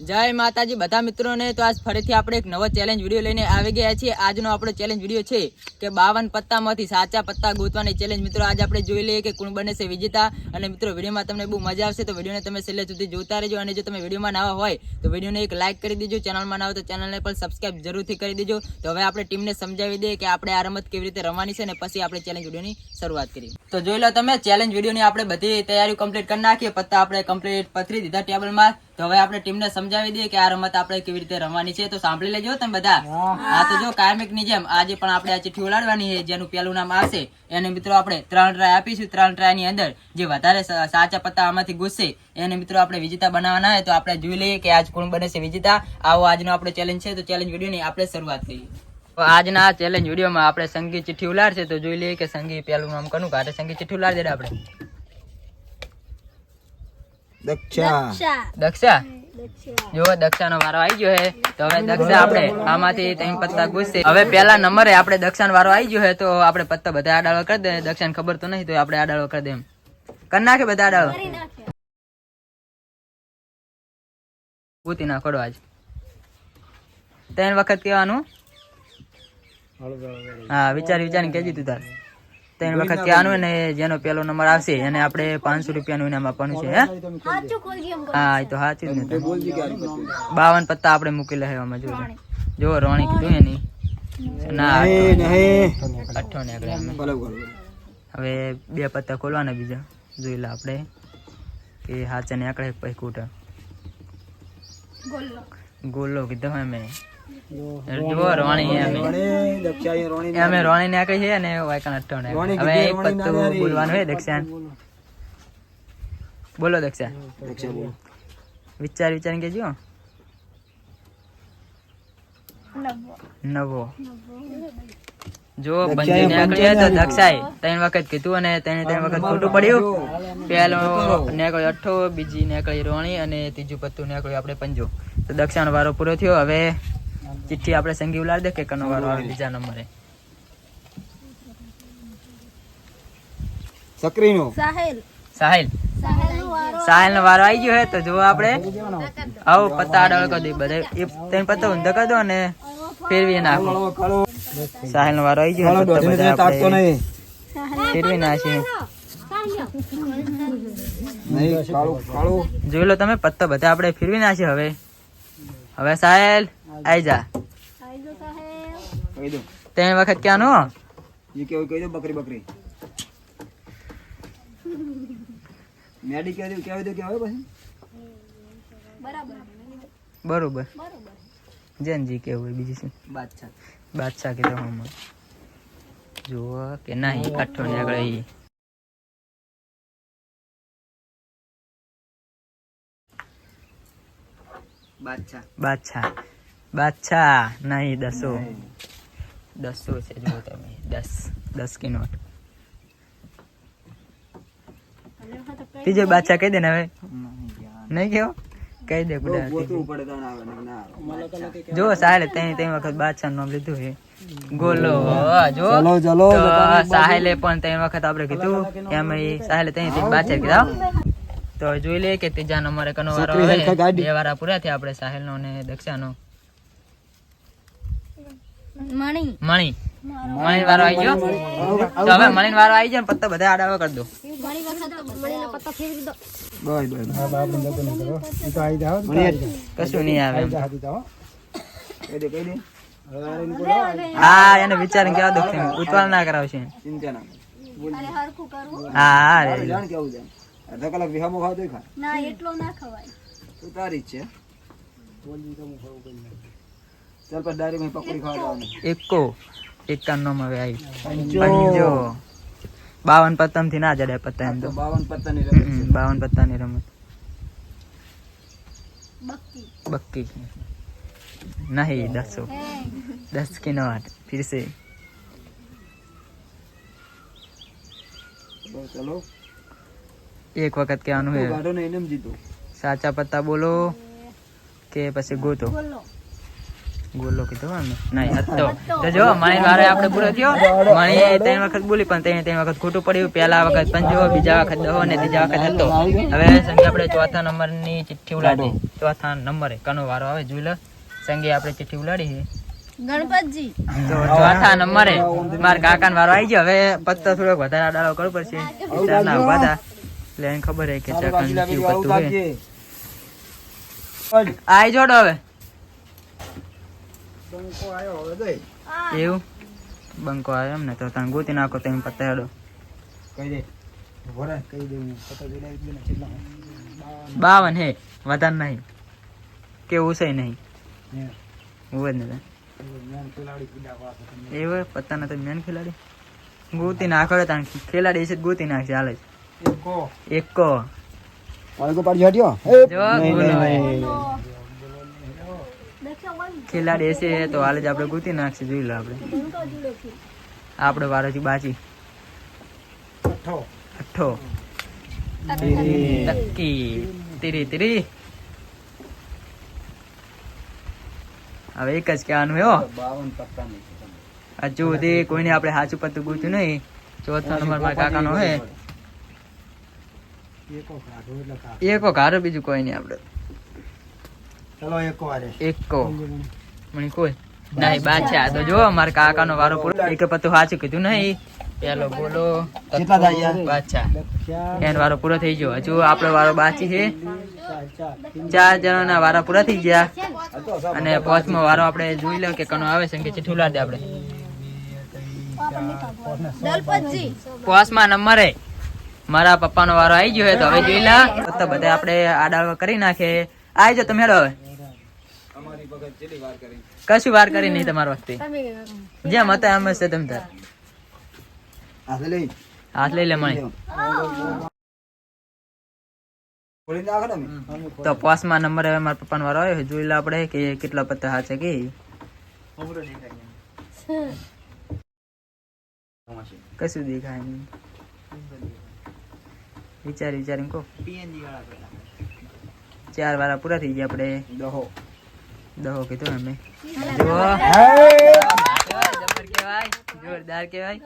જય માતાજી બધા મિત્રોને। તો આજ ફરીથી આપણે એક નવો ચેલેન્જ વિડીયો લઈને આવી ગયા છીએ। આજનો આપણો ચેલેન્જ વિડીયો છે કે 52 પત્તામાંથી સાચા પત્તા ગોતવાની ચેલેન્જ। મિત્રો આજ આપણે જોઈ લઈએ કે કોણ બને છે વિજેતા। અને મિત્રો વિડીયોમાં તમને બહુ મજા આવશે, તો વિડીયોને તમે છેલ્લે સુધી જોતા રહેજો। અને જો તમે વિડીયોમાં નવા હોય તો વિડીયોને એક લાઈક કરી દેજો, ચેનલમાં ના હોય તો ચેનલને પણ સબસ્ક્રાઇબ જરૂરથી કરી દેજો। તો હવે આપણે ટીમને સમજાવી દઈએ કે આપણે આ રમત કેવી રીતે રમવાની છે, અને પછી આપણે ચેલેન્જ વિડીયોની શરૂઆત કરીએ। તો જોઈ લો તમે, ચેલેન્જ વિડીયોની આપણે બધી તૈયારી કમ્પ્લીટ કરી નાખીએ। પત્તા આપણે કમ્પ્લીટ પથરી દીધા ટેબલમાં। તો હવે આપણે ટીમને સમજાવી દઈએ કે આ રમત આપણે કેવી રીતે રમવાની છે। તો સાંભળી લેજો તમે બધા। હા, તો જો કાયમિક ની જેમ આજે પણ આપણે આ ચિઠ્ઠી ઉલાડવાની છે। જેનું પહેલું નામ આવશે એને મિત્રો આપણે 3 ટ્રાય આપીશું। 3 ટ્રાય ની અંદર જે વધારે સાચા પત્તા આમાંથી ગુસશે એને મિત્રો આપણે વિજેતા બનાવવાના છે। તો આપણે જોઈ લઈએ કે આજ કોણ બને છે વિજેતા। આવો આજનો આપણો ચેલેન્જ છે। તો ચેલેન્જ વિડીયોની આપણે શરૂઆત કરીએ। તો આજના આ ચેલેન્જ વિડીયોમાં આપણે સંગી ચિઠ્ઠી ઉલાડશે। તો જોઈ લઈએ કે સંગી પહેલું નામ કોનું કાઢે। સંગી ચિઠ્ઠી ઉલાડ દે આપણે। દક્ષા જો દક્ષાનો વારો આવી ગયો છે। તો હવે દક્ષા આપણે આમાંથી 3 પત્તા ગુસશે। હવે પહેલા નંબરે આપણે દક્ષાનો વારો આવી ગયો છે। તો આપણે પત્તા બધા આડાળો કરી દે। દક્ષાને ખબર તો નહીં, તો આપણે આડાળો કરી દે એમ કરી નાખે બધા આડાળો ગૂતી નાખો। આજ 3 વખત કહેવાનું। હા, વિચારી કેજી તું તાર 3 વખત કહેવાનું। ને જેનો પહેલો નંબર આવશે એને આપણે 500 રૂપિયાનું ઇનામ આપવાનું છે। હા, એ તો સાચું જ ને। 52 પત્તા આપણે મૂકેલા છે આમાં। જો રોણી કીધું એની ના 8 ને હવે 2 પત્તા ખોલવાના બીજા। જોઈ લે આપણે કે હાચા ને આકડે પછી કૂટા ગોલો કીધો મેં। જો રોણી અમે રોણી ને આકડી છે ને વાયકણ 8 ને। હવે એક પત્તું બોલવાનું છે દક્ષા। બોલો દક્ષા, વિચારી કેજો। 9 જો બંધી ને આકડી તો દક્ષાએ 3 વખત કીધું અને 3 વખત ખોટું પડ્યું। પેલો ને કોઈ 8, બીજી ને કોઈ રોણી અને ત્રીજું પત્તું ને કોઈ આપણે 5। તો દક્ષાનો વારો પૂરો થયો। હવે ચિઠ્ઠી આપણે સંગી ઉલાડ દે કે કનો વારો આવે બીજા નંબરે। સક્રીનો સાહિલ નો વારો આવી ગયો છે। તો જો આપણે આવો પત્તા આડાળ કરી દે બધે 3 પત્તા ઊંધા કરી દો અને ફેરવી નાખો। સાહિલ નો વારો આવી ગયો છે। ફેરવી નાખીએ। જોઈ લો તમે, પત્તા બધા આપણે ફેરવી નાખીએ। હવે સાહેલ આઈ જા। 3 વખત ક્યાંનું બકરી મેડી કેવી દે કેવાય પછી બરોબર જનજી કેવું હોય બીજી શું બાદશાહ કીધું હમ જુઓ કે નહીં 8 ને આગળ બાદશાહ નહીં 10 છે। જુઓ તમે 10 की नोट। ત્રીજો બાદશાહ કહી દે ને। હવે નહીં કેવો કહી દે જો સાહેલે 3 વખત બાદશાહ નામ લીધું છે ગોલો। જો સાહેલે પણ 3 વખત આપણે કીધું એમ સાહેલે 3 બાદશાહ કીધા। તો જોઈ લે કે ત્રીજા નંબરે કનો વારો આવે। 2 વારા પૂરા થયા આપણે સાહેલ નો અને દક્ષા નો। મણી વારો આવી ગયો। તો હવે મણી વારો આવી જાય પત્તા બધા આડાવા કરી દો। કશું નહીં આવે। હા, એને વિચારીને કેવા દો ઉતવાળ ના કરાવશે। હા અડધા કલાક વિહામો ખાવ તો ના એટલો ના ખવાય તો તારી છે। ચાલ પર ડાયરેક્ટ મે પકોડી ખાવા જવાનું। 51 માં હવે આવી 52 પત્તા થી ના જડે પત્તા એમ તો 52 પત્તાની રમત 52 પત્તાની રમત બક્કી नहीं 10 की नोट फिर से। चलो एक वक्त કહેવાનું છે ગાડો ને જીતો। સાચા પત્તા બોલો કે પછી ગોતો। ગોલો કીધો અમે નહીં હતો તો જો મારી વારે આપણે પૂરો થયો મારી 3 વખત બોલી પણ 3 વખત ખોટું પડ્યું પહેલા વખત પંજો બીજા વખત દહો ને ત્રીજા વખત હતો હવે સંગે આપણે ચોથા નંબરની ચિઠ્ઠી ઉલાડી ચોથા નંબરે કનો વારો આવે જોઈ લો સંગે આપણે ચિઠ્ઠી ઉલાડી છે ગણપતજી તો ચોથા નંબરે મારા કાકાનો વારો આવી ગયો હવે પત્તો થોડોક વધારે આડાળો કરવો પડશે વિચારના ઉભા હતા એટલે એને ખબર હે કે ચકન જીવ પત્તું છે આઈ જોડો હવે એવું બંકો આવ્યો એમ ને તો તમે ગોતી નાખો તમે પત્તા હેડો કહી દે ભરે કહી દે હું પતા જોઈ લે કેટલા 52 હે વધારે નહીં કેવું છે નહીં હે હોય જ ને મેન ખેલાડી કીડા વાત એવું પત્તા ન તો મેન ખેલાડી ગોતી નાખો તાણ ખેલાડી છે ગોતી નાખશે હાલે એકો એકો વાળકો પાડી હટ્યો જો બોલો ખેલાડી છે તો હાલે જ આપણે ગોતી નાખશે જોઈ લો આપણે વારોથી બાજી અઠ્ઠો તક્કી તીરી હવે એક જ કહેવાનું હો 52 પત્તા નહીં હજુ સુધી કોઈને આપણે સાચું પત્તું ગોત્યું નહીં ચોથા નંબર મારા કાકાનો હે એકો કાઢો એટલે કાઢો એકો ઘારો બીજું કોઈ નહીં આપણે ચલો એકો આરે એકો મને કોઈ નહીં બાદશાહ તો જો મારા કાકાનો વારો પૂરો એક પત્તું સાચું કીધું નહીં પેલો બોલો કેટલા થાય યાર? બાદશાહ એનો વારો પૂરો થઈ ગયો હજુ આપણો વારો બાકી છે 4 જણાના વારા પૂરા થઈ ગયા અને પાંચમો વારો આપણે જોઈ લો કે કનો આવે છે કે ચિઠ્ઠી ઉલાડી દે આપણે દલપતજી પાંચમા નંબરે મારા પપ્પાનો વારો આવી ગયો તો હવે જોઈ લા તો બધા આપણે આડા કરી નાખે આવી જાઓ તમે હેડો હવે અમારી વખત કેટલી વાર કરી કશું વાર કરી નહીં તમારા વખતે જેમ હતા એમ જ છે તમ તાર આ લઈ હાથ લઈ લે મને બોલી નાખો ને તો પાંચમા નંબરે હવે મારા પપ્પાનો વારો આવ્યો જોઈ લો આપણે કે કેટલા પત્તા હાચે કે કશું દેખાય નહીં વિચારીને કહો 4 વારા પૂરા થઈ ગયા આપણે દહો કીધું અમે જુઓ જબર કહેવાય જોરદાર કહેવાય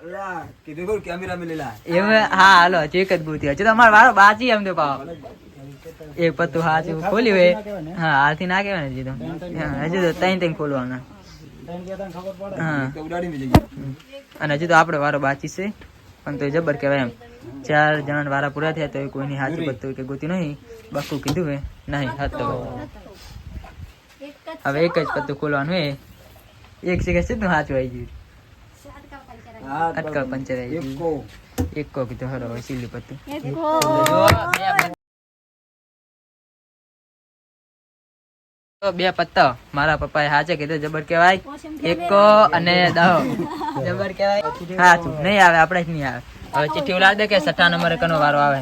અલ્લા કીધું કોણ કેમેરા મે લેલા એવું હા હાલો હજુ એક જ ગોતી હજુ તો અમારો વારો બાજી એમ તો પાવ એક પત્તું હાચું ખોલ્યું હોય હા હાલથી ના કહેવાય ને હજુ તો હજુ તો ત્રણ ખોલવાના હા તો ઉડાડી મે જઈએ અને હજુ તો આપણો વારો બાકી છે પણ તો જબર કહેવાય એમ 4 જણા વારા પૂરા થયા તો કોઈની હાચું પત્તું કે ગોતી નહીં બક્કું કીધું હોય નહીં હતો હવે એક જ પત્તું ખોલવાનું હોય એક છે કે સીધું હાચું આવી ગયું અટકા પંચર આવી ગયું એકો કીધું હરો હવે સીલી પત્તું બે પત્તા મારા પપ્પાએ હાચે કીધું જબર કહેવાય એકો અને દહો જબર કહેવાય હાચું નહીં આવે આપણે જ નહીં આવે હવે ચિઠ્ઠી ઉલાડી દે કે 6 નંબરે કનો વારો આવે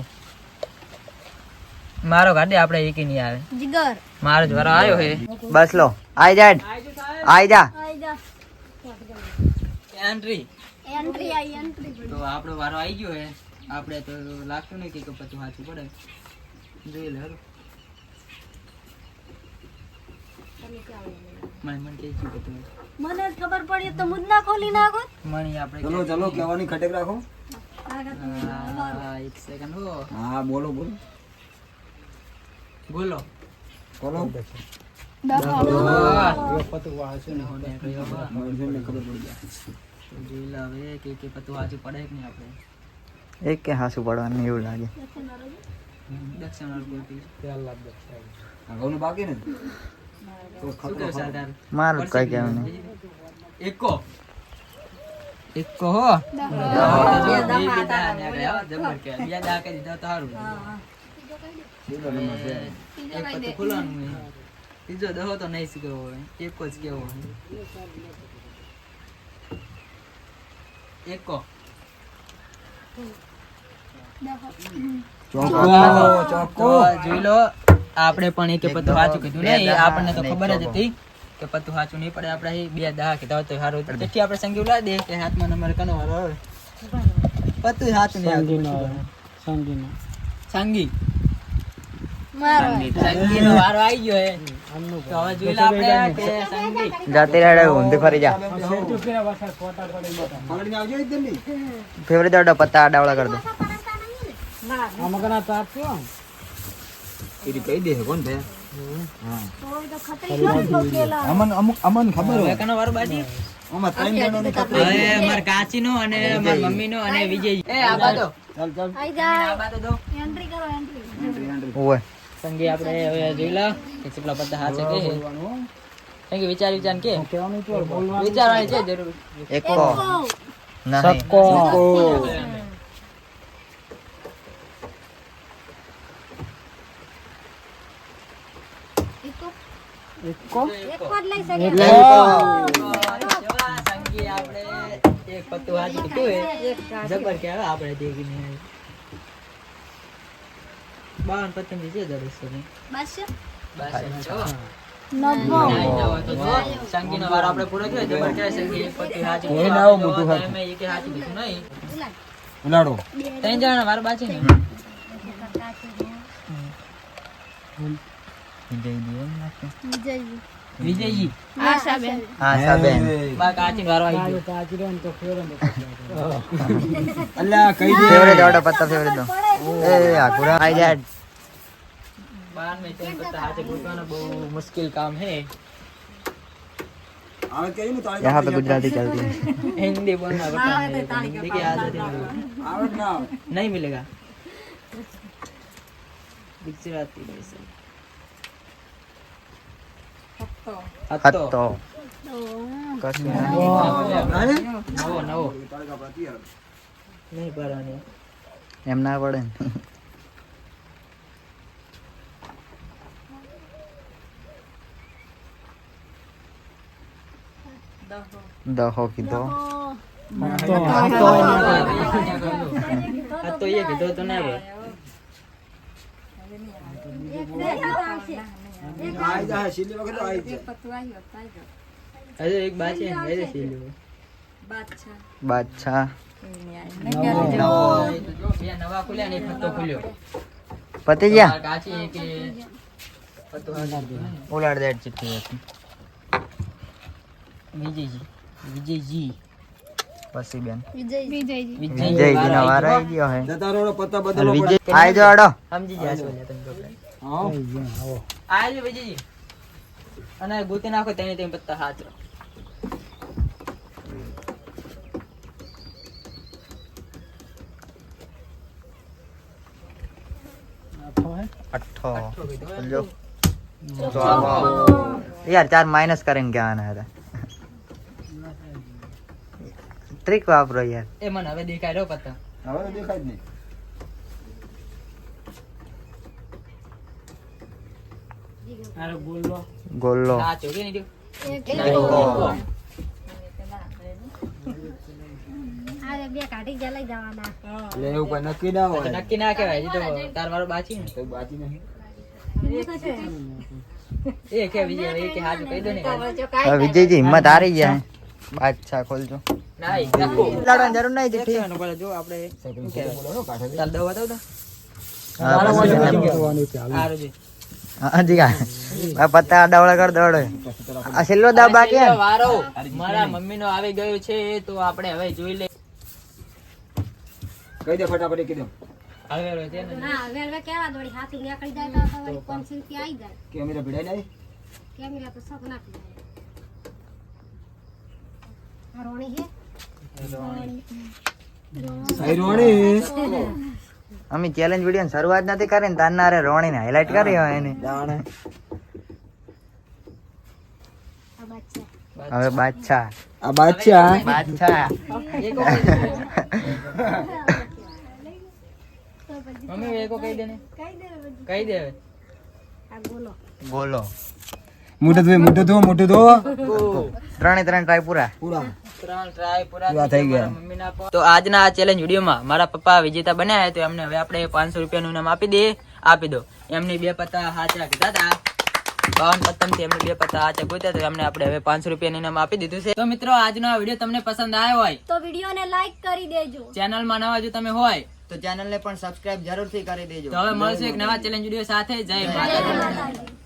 મારો ગાડે આપણે એક નહીં આવે જીગર મારો જ વારો આવ્યો હે બસ લો આઈ જા એન્ટ્રી તો આપણો વારો આવી ગયો હે આપણે તો લાગતું નહીં કે પછી સાચું પડે જોઈ લે હાલો મને કે શું કહેતું મને જ ખબર પડી તો મુદ્દા ખોલી નાખો મણી આપણે ચલો કહેવાની ખટેક રાખો એક સેકન્ડ હો હા બોલો બોલો બોલો મને ખબર પડી જાય જોઈ લે હવે કે પતું સાચું પડે કે નહીં આપણે એક કે હાસું પડવાનું એવું લાગે દક્ષિણ અર્ગોતી આગળનું બાકી ને તો શું કહે સરદાર મારું જ કઈ કહેવાનું નહીં. એકો હો જબર કે બે દા કરી દીધા તો સારું એક પત્તું ખોલવાનું હોય. ત્રીજો દહો તો નહીં શીખવો હોય એકો જ કેવો હોય એકો તો જોઈ લો આપણે પણ એક પત્તું સાચું કીધું નહીં આપણને તો ખબર જ હતી કે પત્તું સાચું નહીં પડે આપણે બે દા કીધા તો સારું તેથી આપણે સંગી ઉલાડી દે કે હાથમાં નંબર કનો વારો આવે પત્તું સાચું નહીં આવતું સંગી સંગીનો વારો આવી ગયો હે. તો હવે જોઈ લે આપણે કે સંગી જાતે રેડે ઊંધી ફરી જા પકડીને આવજો એકદમ ની. ફેવરેટ દાડો પત્તા આડાવડા કર દો એરી કહી દે છે કોણ ભાઈ? કેલા અમન ખબર હવે હોય. કનો વારો બાજી આમાં ત્રણ જણોની કપડી. હવે માર કાચીનો અને માર મમ્મીનો અને વિજય એ આ બાતો ચાલ ચાલ. આઈ જાય આ બાતો દો એન્ટ્રી કરો એન્ટ્રી ઓય સંગી આપણે હવે જોઈ લે કે કેટલા પત્તા હાથે કે છે. સંગી વિચાર કે વિચારવાની છે જરૂર. એકો નહીં એક વાર લઈ શકે જોવા સંગી આપણે એક પત્તું હાથે કીધું હે જબર કે હવે આપણે દેખીને 52 પતંગ છે જરૂર છે ને. બસ બસ જો નવો સંગીનો વારો આપણે પૂરો થયો જબર કે સંગી એક પત્તું હાથે એ નાવો મોટું હાથ. અમે એક હાથે દીધું નહીં ઉલાડો. ત્રણ જણા વારો બાકી ને વિજયજી વિજયજી આશાબેન હા સાબેન બા કાચીનો વારો આવી ગયો અલ્લા કહી દે. ફેવરેટ દાડો પત્તા ફેવરેટ દો એ આકુરા આઈ જા 12 में तीन पत्ता हाथे गूंथवाना બહુ મુશ્किल काम है આવે કે હું તાળી यहाँ पे गुजराती चलती है हिंदी बोलना पड़ता है हिंदी की आदत है આવે કે ના આવે? नहीं मिलेगा गुजराती वैसे हत्तो कશું નહીં. नवो नवो તાળી કાપડા તૈયાર. नहीं परवानी એમ ના પડે ને દહો કીધો तो ये कીધો તો ના બોલ આઈ જા શીલી વખત આઈ જાય. अरे एक बात है ऐसे सीलो બાદશાહ ये नवा खुल्या नहीं पत्तो खुल्यो પતી ગયા काची के पत्तो ઉલાડ દે ચિઠ્ઠી હતી विजयजी પછી બેન વિજયજી વિજયજીનો વારો આવી ગયો હે જતા રહો પત્તા અને બદલો વિજય આઈ જો આડો સમજી ગયા છો તમે તો હા આજો વિજયજી અને ગોતી નાખો તેને તેમ પત્તા હાથ અઠ્ઠો સમજો यार 4 माइनस करेंगे क्या आना है ट्रिक वापरो यार એ મને હવે દેખાય રહ્યો પત્તા હવે તો દેખાય જ નહીં. गोलो સાચો કે નહીં આ બે કાઢી ગયા લઈ જવાના લે એવું કોઈ નક્કી ના હોય. નક્કી ના કહેવાય હજી તો તાર વાળો બાકી ને તો બાકી નહીં. એ કે વિજય એ કે હાથ કહી દો ને विजय जी हिम्मत आ रही है बादशाह खोल जो ના રાખો लड़न जरूर नहीं चिट्ठी જો આપણે સેકન્ડ ફોટો બોલો કાઢે. ચાલ દો બતાવ તો આ રોજી हाँ जी का पत्ता डावड़ा कर दौड़े आ सिल्लो दबा के વારો મારા મમ્મી નો આવી ગયો છે તો આપણે હવે જોઈ લે કહી દે ફટાફટ કહી દે. હવે રહ્યો છે ને ના હવે હવે કેવા દોડી હાથી નીકળી જાય તો વળી 500 રૂપિયા આવી જાય કેમેરા ભીડાઈ નહીં. કેમેરા તો સબ નાખી જાય રોણી હે સહી રોણી. અમે ચેલેન્જ વિડિયો ની શરૂઆત નથી કરી ને તારના રે રોણી ને હાઇલાઇટ કરી હોય એને જાણે. આ બચ્ચા હવે બાદશાહ આ બાદશાહ બાદશાહ એકો મમ્મી એકો કહી દે ને કહી દે હવે આ બોલો બોલો મોટું ધો ત્રણે ત્રણ ટ્રાય પૂરા પૂરા. ત્રણ ટ્રાય પૂરા પૂરા થઈ ગયા. મમ્મી ના તો આજના આ ચેલેન્જ વિડીયોમાં મારા પપ્પા વિજેતા બન્યા તો એમને હવે આપણે 500 રૂપિયાનું ઇનામ આપી દો એમની બે પત્તા હાચા કીધા હતા 52 પત્તામાંથી એમને 2 પત્તા સાચા ગોત્યા તો એમને આપણે હવે 500 રૂપિયાનું ઇનામ આપી દીધું છે. તો મિત્રો આજનો આ વિડીયો તમને પસંદ આવ્યો હોય તો વિડીયોને લાઈક કરી દેજો. ચેનલમાં નવા જો તમે હોય તો ચેનલને પણ સબસ્ક્રાઇબ જરૂરથી કરી દેજો. તો હવે મળશે એક નવા ચેલેન્જ વિડીયો સાથે. જય માતાજી. જય માતાજી.